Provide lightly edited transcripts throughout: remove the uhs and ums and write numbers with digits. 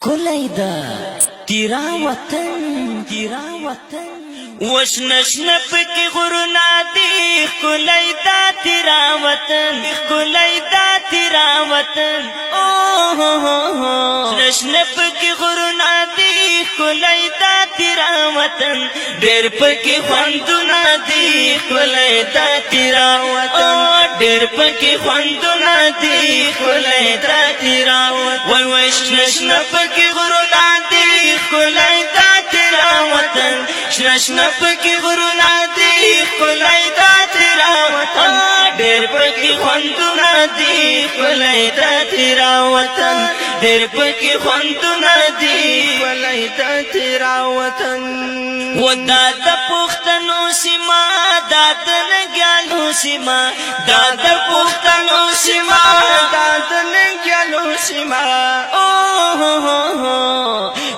کلیدا تیرا وطن وشنشن پکی غرونا دی کلیدا تیرا وطن وشنشن پکی غرونا دی کلیدا تیرا وطن دیر پکی خوندونا دی کلیدا تیرا وطن دیر پکی خوندونا دی کلیدا تیرا وطن وشنشن پکی غرونا دی کلیدا تیرا وطن شنشن پکی غرونا دی کلیدا تیرا وطن دیر پکی خوندونا دی کلیدا تیرا وطن دیر پکی خوندونا دی کلیدا تیرا وطن ودا د پختنو سیما داد نګالو سیما داد پختنو سیما داد نګالو سیما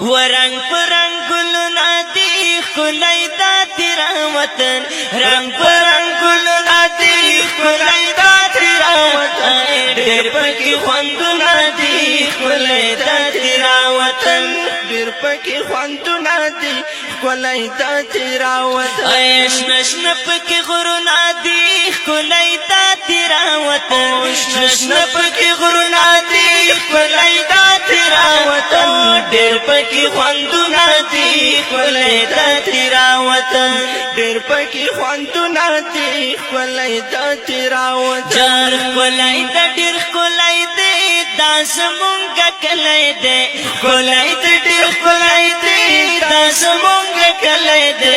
ورنگ پرنگ گلنا دی کلیدا تیرا وطن رنگ پرنگ گلنا دی کلیدا تیرا وطن دیر پکی خوندونا دی کلیدا تیرا وطن دیر پکی خوندونا دی کلیدا تیرا وطن شنشن پکی غرونا دی کلیدا تیرا وطن شنشن پکی غرونا دی کلیدا تیرا وطن دیر پکی خوندونا دی کلیدا تیرا وطن دیر پکی خوندونا دی کلیدا تیرا وطن جار کلیدا دیر کلیدا داس مونگا کلیدا کلیدا دیر کلیدا داس مونگا کلیدا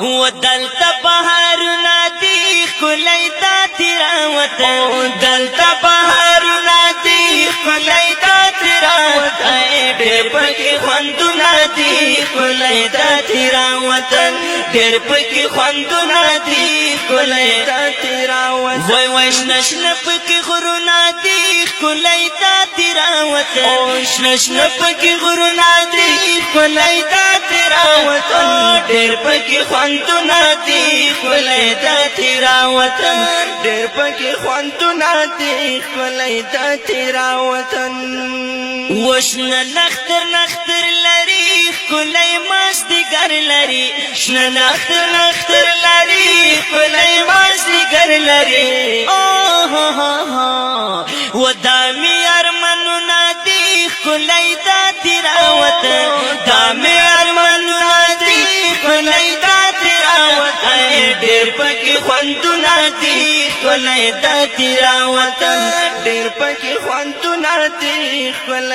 ودلتا بہارونا دی کلیدا تیرا وطن دلتا بہارونا دی کلیدا تیرا وطن دیر پکی خوندونا دی کلیدا تیرا وطن دیر پکی خوندونا دی کلیدا تیرا وطن وای وای شنشن پکی غرونا دی کلیدا تیرا وطن شنشن پکی غرونا دی کلیدا تیرا وطن دیر پکی خوندونا دی کلیدا تیرا وطن دیر پکی خوندونا دی کلیدا تیرا وطن وشن نختر نختر لری کلی مازدیگر لری شن نختر نختر لری کلی مازدیگر لری و دامی ارمنونا دی کلیدا تیرا وطن دامی ارمنونا دی کلیدا تیرا وطن دیر پکی خوندونا دی کلیدا تیرا وطن دیر پکی خوندونا دی